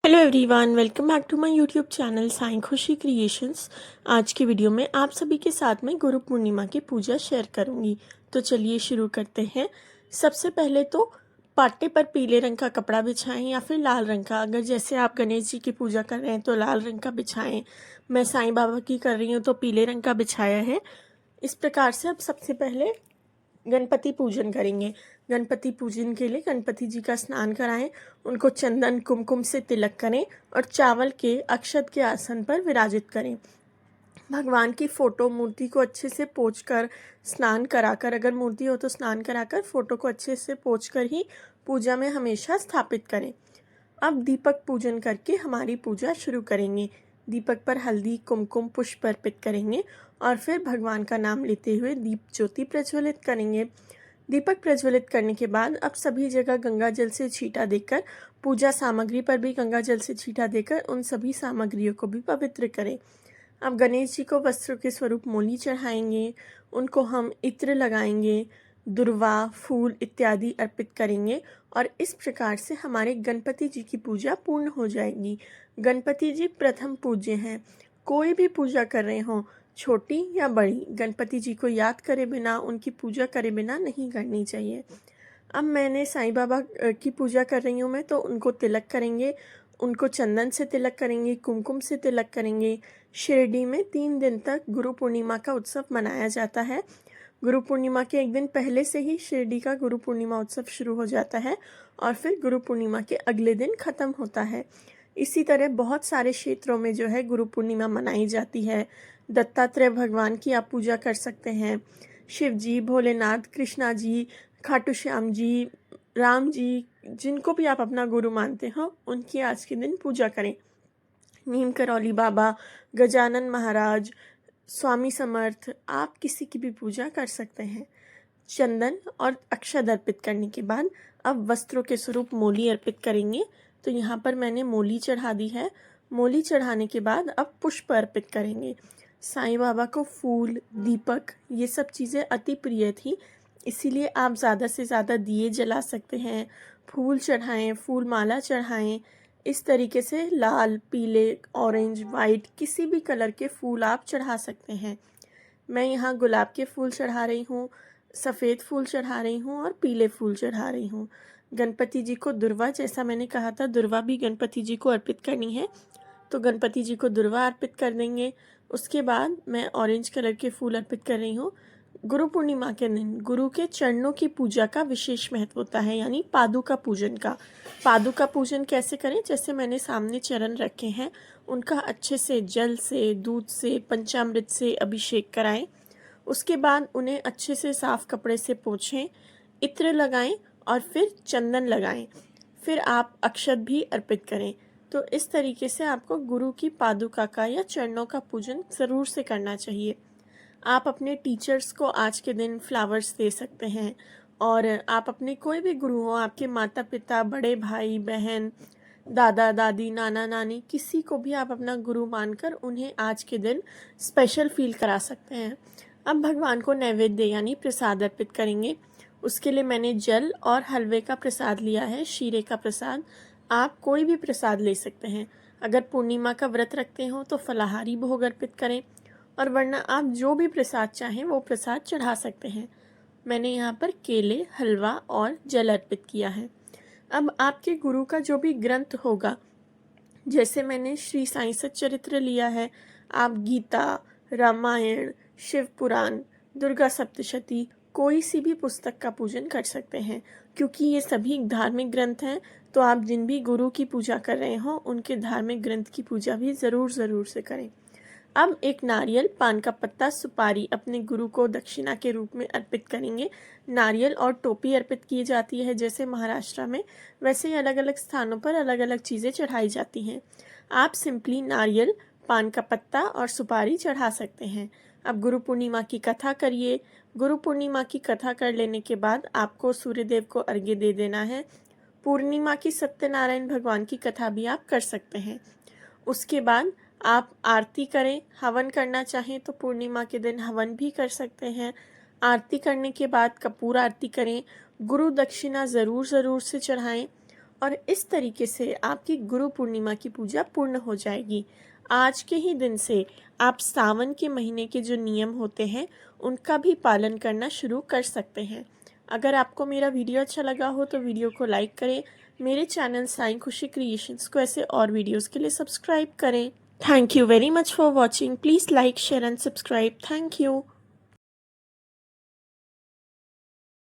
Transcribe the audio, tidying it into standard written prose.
Hello everyone, welcome back to my YouTube channel Sai Khushi Creations. आज की video में आप सभी के साथ में गुरु पूर्णिमा की पूजा शेयर करूंगी। तो चलिए शुरू करते हैं। सबसे पहले तो पाटे पर पीले रंग का कपड़ा बिछाएं या फिर लाल रंग का। अगर जैसे आप गणेश जी की पूजा कर रहे हैं तो लाल रंग का बिछाएं। मैं साईं बाबा की कर रही हूँ तो पीले रंग का बिछाया है। इस प्रकार से अब सबसे पहले गणपति पूजन करेंगे। गणपति पूजन के लिए गणपति जी का स्नान कराएं, उनको चंदन कुमकुम से तिलक करें और चावल के अक्षत के आसन पर विराजित करें। भगवान की फ़ोटो मूर्ति को अच्छे से पोंछकर स्नान कराकर, अगर मूर्ति हो तो स्नान कराकर फ़ोटो को अच्छे से पोंछकर ही पूजा में हमेशा स्थापित करें। अब दीपक पूजन करके हमारी पूजा शुरू करेंगे। दीपक पर हल्दी कुमकुम पुष्प अर्पित करेंगे और फिर भगवान का नाम लेते हुए दीप ज्योति प्रज्वलित करेंगे। दीपक प्रज्वलित करने के बाद अब सभी जगह गंगा जल से छींटा देकर, पूजा सामग्री पर भी गंगा जल से छींटा देकर उन सभी सामग्रियों को भी पवित्र करें। अब गणेश जी को वस्त्र के स्वरूप मोली चढ़ाएंगे, उनको हम इत्र लगाएंगे, दुर्वा फूल इत्यादि अर्पित करेंगे और इस प्रकार से हमारे गणपति जी की पूजा पूर्ण हो जाएगी। गणपति जी प्रथम पूज्य हैं। कोई भी पूजा कर रहे हों, छोटी या बड़ी, गणपति जी को याद करे बिना, उनकी पूजा करे बिना नहीं करनी चाहिए। अब मैंने साईं बाबा की पूजा कर रही हूँ मैं, तो उनको तिलक करेंगे, उनको चंदन से तिलक करेंगे, कुमकुम से तिलक करेंगे। शिरडी में 3 दिन तक गुरु पूर्णिमा का उत्सव मनाया जाता है। गुरु पूर्णिमा के एक दिन पहले से ही शिरडी का गुरु पूर्णिमा उत्सव शुरू हो जाता है और फिर गुरु पूर्णिमा के अगले दिन ख़त्म होता है। इसी तरह बहुत सारे क्षेत्रों में जो है गुरु पूर्णिमा मनाई जाती है। दत्तात्रेय भगवान की आप पूजा कर सकते हैं। शिव जी, भोलेनाथ, कृष्णा जी, खाटू श्याम जी, राम जी, जिनको भी आप अपना गुरु मानते हो, उनकी आज के दिन पूजा करें। नीम करौली बाबा, गजानन महाराज, स्वामी समर्थ, आप किसी की भी पूजा कर सकते हैं। चंदन और अक्षत अर्पित करने के बाद अब वस्त्रों के स्वरूप मोली अर्पित करेंगे। तो यहाँ पर मैंने मोली चढ़ा दी है। मोली चढ़ाने के बाद अब पुष्प अर्पित करेंगे। साईं बाबा को फूल, दीपक, ये सब चीज़ें अति प्रिय थी, इसीलिए आप ज़्यादा से ज़्यादा दिए जला सकते हैं, फूल चढ़ाएं, फूल माला चढ़ाएं। इस तरीके से लाल, पीले, ऑरेंज, वाइट, किसी भी कलर के फूल आप चढ़ा सकते हैं। मैं यहाँ गुलाब के फूल चढ़ा रही हूँ, सफ़ेद फूल चढ़ा रही हूँ और पीले फूल चढ़ा रही हूँ। गणपति जी को दुर्वा, जैसा मैंने कहा था, दुर्वा भी गणपति जी को अर्पित करनी है, तो गणपति जी को दुर्वा अर्पित कर देंगे। उसके बाद मैं ऑरेंज कलर के फूल अर्पित कर रही हूँ। गुरु पूर्णिमा के दिन गुरु के चरणों की पूजा का विशेष महत्व होता है, यानी पादुका पूजन का। पादुका पूजन कैसे करें? जैसे मैंने सामने चरण रखे हैं, उनका अच्छे से जल से, दूध से, पंचामृत से अभिषेक कराएं। उसके बाद उन्हें अच्छे से साफ कपड़े से पोंछें, इत्र लगाएं और फिर चंदन लगाएं। फिर आप अक्षत भी अर्पित करें। तो इस तरीके से आपको गुरु की पादुका का या चरणों का पूजन ज़रूर से करना चाहिए। आप अपने टीचर्स को आज के दिन फ्लावर्स दे सकते हैं और आप अपने कोई भी गुरु हो, आपके माता पिता, बड़े भाई बहन, दादा दादी, नाना नानी, किसी को भी आप अपना गुरु मानकर उन्हें आज के दिन स्पेशल फील करा सकते हैं। अब भगवान को नैवेद्य यानी प्रसाद अर्पित करेंगे। उसके लिए मैंने जल और हलवे का प्रसाद लिया है, शीरे का प्रसाद। आप कोई भी प्रसाद ले सकते हैं। अगर पूर्णिमा का व्रत रखते हो तो फलाहारी भोग अर्पित करें और वरना आप जो भी प्रसाद चाहें वो प्रसाद चढ़ा सकते हैं। मैंने यहाँ पर केले, हलवा और जल अर्पित किया है। अब आपके गुरु का जो भी ग्रंथ होगा, जैसे मैंने श्री साईं सच्चरित्र लिया है, आप गीता, रामायण, शिव पुराण, दुर्गा सप्तशती, कोई सी भी पुस्तक का पूजन कर सकते हैं, क्योंकि ये सभी धार्मिक ग्रंथ हैं। तो आप जिन भी गुरु की पूजा कर रहे हो, उनके धार्मिक ग्रंथ की पूजा भी ज़रूर से करें। अब एक नारियल, पान का पत्ता, सुपारी अपने गुरु को दक्षिणा के रूप में अर्पित करेंगे। नारियल और टोपी अर्पित की जाती है, जैसे महाराष्ट्र में, वैसे ही अलग अलग स्थानों पर अलग अलग चीज़ें चढ़ाई जाती हैं। आप सिंपली नारियल, पान का पत्ता और सुपारी चढ़ा सकते हैं। अब गुरु पूर्णिमा की कथा करिए। गुरु पूर्णिमा की कथा कर लेने के बाद आपको सूर्यदेव को अर्घ्य दे देना है। पूर्णिमा की सत्यनारायण भगवान की कथा भी आप कर सकते हैं। उसके बाद आप आरती करें। हवन करना चाहें तो पूर्णिमा के दिन हवन भी कर सकते हैं। आरती करने के बाद कपूर आरती करें। गुरु दक्षिणा ज़रूर से चढ़ाएं और इस तरीके से आपकी गुरु पूर्णिमा की पूजा पूर्ण हो जाएगी। आज के ही दिन से आप सावन के महीने के जो नियम होते हैं उनका भी पालन करना शुरू कर सकते हैं। अगर आपको मेरा वीडियो अच्छा लगा हो तो वीडियो को लाइक करें। मेरे चैनल साईं खुशी क्रिएशंस को ऐसे और वीडियोस के लिए सब्सक्राइब करें। Thank you very much for watching. Please like share and subscribe. Thank you.